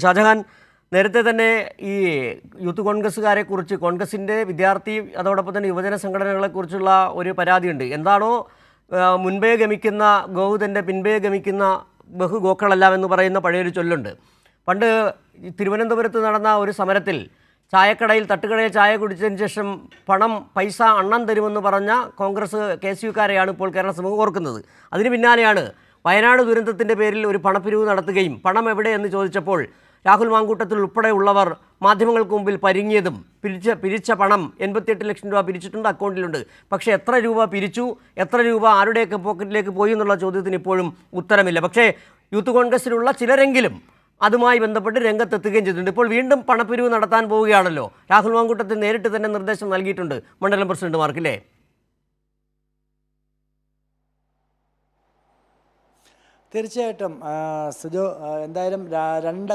ഷാജഹാൻ നേരത്തെ തന്നെ ഈ യൂത്ത് കോൺഗ്രസ്സുകാരെ കുറിച്ച് കോൺഗ്രസിൻ്റെ വിദ്യാർത്ഥി അതോടൊപ്പം തന്നെ യുവജന സംഘടനകളെക്കുറിച്ചുള്ള ഒരു പരാതിയുണ്ട്. എന്താണോ മുൻപേ ഗമിക്കുന്ന ഗോവുതൻ്റെ പിൻപേ ഗമിക്കുന്ന ബഹുഗോക്കളെല്ലാം എന്ന് പറയുന്ന പഴയൊരു ചൊല്ലുണ്ട്. പണ്ട് തിരുവനന്തപുരത്ത് നടന്ന ഒരു സമരത്തിൽ ചായക്കടയിൽ തട്ടുകടയിൽ ചായ കുടിച്ചതിന് ശേഷം പൈസ അണ്ണൻ തരുമെന്ന് പറഞ്ഞ കോൺഗ്രസ് KSUക്കാരെയാണ് ഇപ്പോൾ കേരള സമൂഹം ഓർക്കുന്നത്. അതിന് പിന്നാലെയാണ് വയനാട് ദുരന്തത്തിൻ്റെ പേരിൽ ഒരു പണപ്പിരിവ് നടത്തുകയും പണം എവിടെയെന്ന് ചോദിച്ചപ്പോൾ രാഹുൽ മാങ്കൂട്ടത്തിൽ ഉൾപ്പെടെയുള്ളവർ മാധ്യമങ്ങൾക്ക് മുമ്പിൽ പരിങ്ങിയതും പിരിച്ച പണം 88 ലക്ഷം രൂപ പിരിച്ചിട്ടുണ്ട്, അക്കൗണ്ടിലുണ്ട്. പക്ഷേ എത്ര രൂപ പിരിച്ചു, എത്ര രൂപ ആരുടെയൊക്കെ പോക്കറ്റിലേക്ക് പോയി എന്നുള്ള ചോദ്യത്തിന് ഇപ്പോഴും ഉത്തരമില്ല. പക്ഷേ യൂത്ത് കോൺഗ്രസ്സിലുള്ള ചിലരെങ്കിലും അതുമായി ബന്ധപ്പെട്ട് രംഗത്തെത്തുകയും ചെയ്തിട്ടുണ്ട്. ഇപ്പോൾ വീണ്ടും പണപ്പിരിവ് നടത്താൻ പോവുകയാണല്ലോ. രാഹുൽ മാങ്കൂട്ടത്തിൽ നേരിട്ട് തന്നെ നിർദ്ദേശം നൽകിയിട്ടുണ്ട് മണ്ഡലം പ്രസിഡന്റുമാർക്കില്ലേ? തീർച്ചയായിട്ടും സുജു, എന്തായാലും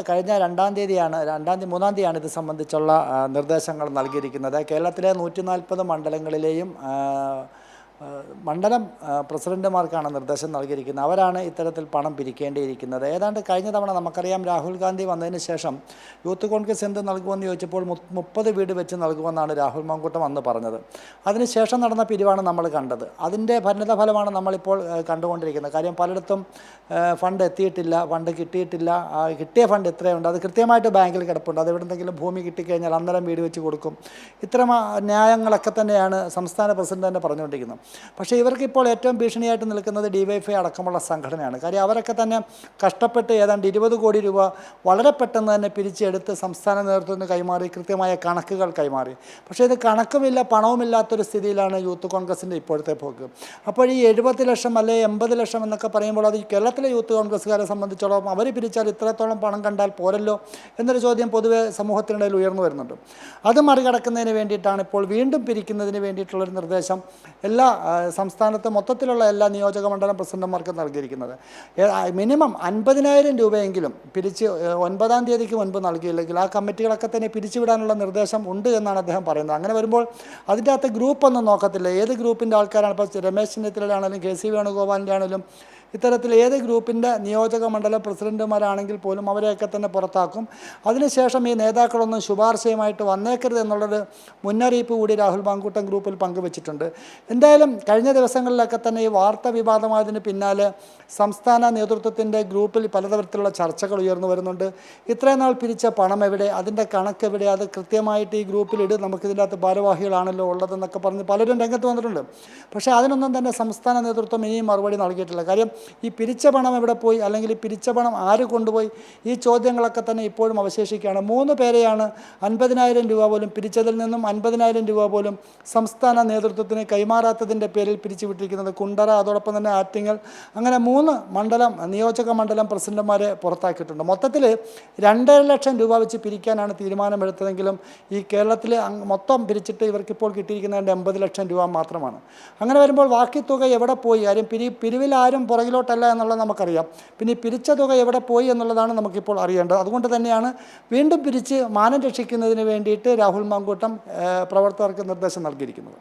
കഴിഞ്ഞ 2-ാം തീയതിയാണ് 3-ാം തീയതിയാണ് ഇത് സംബന്ധിച്ചുള്ള നിർദ്ദേശങ്ങൾ നൽകിയിരിക്കുന്നത്. കേരളത്തിലെ 140 മണ്ഡലങ്ങളിലെയും മണ്ഡലം പ്രസിഡന്റുമാർക്കാണ് നിർദ്ദേശം നൽകിയിരിക്കുന്നത്. അവരാണ് ഇത്തരത്തിൽ പണം പിരിക്കേണ്ടിയിരിക്കുന്നത്. ഏതാണ്ട് കഴിഞ്ഞ തവണ നമുക്കറിയാം, രാഹുൽ ഗാന്ധി വന്നതിന് ശേഷം യൂത്ത് കോൺഗ്രസ് എന്ത് നൽകുമെന്ന് ചോദിച്ചപ്പോൾ 30 വീട് വെച്ച് നൽകുമെന്നാണ് രാഹുൽ മാങ്കൂട്ടം അന്ന് പറഞ്ഞത്. അതിനുശേഷം നടന്ന പിരിവാണ് നമ്മൾ കണ്ടത്. അതിൻ്റെ പരിണിതഫലമാണ് നമ്മളിപ്പോൾ കണ്ടുകൊണ്ടിരിക്കുന്നത്. കാര്യം പലയിടത്തും ഫണ്ട് എത്തിയിട്ടില്ല, ഫണ്ട് കിട്ടിയിട്ടില്ല. കിട്ടിയ ഫണ്ട് എത്രയുണ്ട് അത് കൃത്യമായിട്ട് ബാങ്കിൽ കിടപ്പുണ്ട്. അത് എവിടെന്തെങ്കിലും ഭൂമി കിട്ടിക്കഴിഞ്ഞാൽ അന്നേരം വീട് വെച്ച് കൊടുക്കും. ഇത്തരം ന്യായങ്ങളൊക്കെ തന്നെയാണ് സംസ്ഥാന പ്രസിഡന്റ് തന്നെ പറഞ്ഞുകൊണ്ടിരിക്കുന്നത്. പക്ഷേ ഇവർക്കിപ്പോൾ ഏറ്റവും ഭീഷണിയായിട്ട് നിൽക്കുന്നത് DYFI അടക്കമുള്ള സംഘടനയാണ്. കാര്യം അവരൊക്കെ തന്നെ കഷ്ടപ്പെട്ട് ഏതാണ്ട് 20 കോടി രൂപ വളരെ പെട്ടെന്ന് തന്നെ പിരിച്ചെടുത്ത് സംസ്ഥാന നേതൃത്വത്തിന് കൈമാറി, കൃത്യമായ കണക്കുകൾ കൈമാറി. പക്ഷേ ഇത് കണക്കുമില്ല, പണവുമില്ലാത്തൊരു സ്ഥിതിയിലാണ് യൂത്ത് കോൺഗ്രസിൻ്റെ ഇപ്പോഴത്തെ പോക്ക്. അപ്പോൾ ഈ 70 ലക്ഷം അല്ലെ 80 ലക്ഷം എന്നൊക്കെ പറയുമ്പോൾ അത് കേരളത്തിലെ യൂത്ത് കോൺഗ്രസ്സുകാരെ സംബന്ധിച്ചോളം അവർ പിരിച്ചാൽ ഇത്രത്തോളം പണം കണ്ടാൽ പോരല്ലോ എന്നൊരു ചോദ്യം പൊതുവെ സമൂഹത്തിനിടയിൽ ഉയർന്നു വരുന്നുണ്ട്. അത് മറികടക്കുന്നതിന് വേണ്ടിയിട്ടാണ് ഇപ്പോൾ വീണ്ടും പിരിക്കുന്നതിന് വേണ്ടിയിട്ടുള്ളൊരു നിർദ്ദേശം എല്ലാ സംസ്ഥാനത്ത് മൊത്തത്തിലുള്ള എല്ലാ നിയോജക മണ്ഡലം പ്രസിഡന്റുമാർക്കും നൽകിയിരിക്കുന്നത്. മിനിമം 50,000 രൂപയെങ്കിലും പിരിച്ച് 9-ാം തീയതിക്ക് മുൻപ് നൽകിയില്ലെങ്കിൽ ആ കമ്മിറ്റികളൊക്കെ തന്നെ പിരിച്ചുവിടാനുള്ള നിർദ്ദേശം ഉണ്ട് എന്നാണ് അദ്ദേഹം പറയുന്നത്. അങ്ങനെ വരുമ്പോൾ അതിൻ്റെ അകത്ത് ഗ്രൂപ്പൊന്നും നോക്കത്തില്ല. ഏത് ഗ്രൂപ്പിൻ്റെ ആൾക്കാരാണ്, ഇപ്പോൾ രമേശ് ചെന്നിത്തലയുടെ ആണെങ്കിലും KC വേണുഗോപാലിൻ്റെ ആണെങ്കിലും ഇത്തരത്തിൽ ഏത് ഗ്രൂപ്പിൻ്റെ നിയോജക മണ്ഡലം പ്രസിഡന്റുമാരാണെങ്കിൽ പോലും അവരെയൊക്കെ തന്നെ പുറത്താക്കും. അതിനുശേഷം ഈ നേതാക്കളൊന്നും ശുപാർശയുമായിട്ട് വന്നേക്കരുത് എന്നുള്ളൊരു മുന്നറിയിപ്പ് കൂടി രാഹുൽ മാങ്കൂട്ടം ഗ്രൂപ്പിൽ പങ്കുവച്ചിട്ടുണ്ട്. എന്തായാലും കഴിഞ്ഞ ദിവസങ്ങളിലൊക്കെ തന്നെ ഈ വാർത്ത വിവാദമായതിന് പിന്നാലെ സംസ്ഥാന നേതൃത്വത്തിൻ്റെ ഗ്രൂപ്പിൽ പലതരത്തിലുള്ള ചർച്ചകൾ ഉയർന്നു വരുന്നുണ്ട്. ഇത്രയും നാൾ പിരിച്ച പണം എവിടെ, അതിൻ്റെ കണക്ക് എവിടെ, അത് കൃത്യമായിട്ട് ഈ ഗ്രൂപ്പിലിട്, നമുക്കിതിൻ്റെ അകത്ത് ഭാരവാഹികളാണല്ലോ ഉള്ളതെന്നൊക്കെ പറഞ്ഞ് പലരും രംഗത്ത് വന്നിട്ടുണ്ട്. പക്ഷേ അതിനൊന്നും തന്നെ സംസ്ഥാന നേതൃത്വം ഇനിയും മറുപടി നൽകിയിട്ടില്ല. കാര്യം ഈ പിരിച്ച പണം എവിടെ പോയി, അല്ലെങ്കിൽ ഈ പിരിച്ച പണം ആര് കൊണ്ടുപോയി, ഈ ചോദ്യങ്ങളൊക്കെ തന്നെ ഇപ്പോഴും അവശേഷിക്കുകയാണ്. 3 പേരെയാണ് 50,000 രൂപ പോലും പിരിച്ചതിൽ നിന്നും 50,000 രൂപ പോലും സംസ്ഥാന നേതൃത്വത്തിന് കൈമാറാത്തതിൻ്റെ പേരിൽ പിരിച്ചുവിട്ടിരിക്കുന്നത്. കുണ്ടറ, അതോടൊപ്പം തന്നെ ആറ്റിങ്ങൽ, അങ്ങനെ 3 നിയോജക മണ്ഡലം പ്രസിഡന്റുമാരെ പുറത്താക്കിയിട്ടുണ്ട്. മൊത്തത്തിൽ 2.5 ലക്ഷം രൂപ വെച്ച് പിരിക്കാനാണ് തീരുമാനമെടുത്തതെങ്കിലും ഈ കേരളത്തിൽ മൊത്തം പിരിച്ചിട്ട് ഇവർക്കിപ്പോൾ കിട്ടിയിരിക്കുന്നത് 80 ലക്ഷം രൂപ മാത്രമാണ്. അങ്ങനെ വരുമ്പോൾ ബാക്കി തുക എവിടെ പോയി? കാര്യം പിരിവിൽ ആരും പുറകിലോട്ടല്ല എന്നുള്ളത് നമുക്കറിയാം. പിന്നെ ഈ പിരിച്ച തുക എവിടെ പോയി എന്നുള്ളതാണ് നമുക്കിപ്പോൾ അറിയേണ്ടത്. അതുകൊണ്ട് തന്നെയാണ് വീണ്ടും പിരിച്ച് മാനം രക്ഷിക്കുന്നതിന് വേണ്ടിയിട്ട് രാഹുൽ മാങ്കൂട്ടം പ്രവർത്തകർക്ക് നിർദ്ദേശം നൽകിയിരിക്കുന്നത്.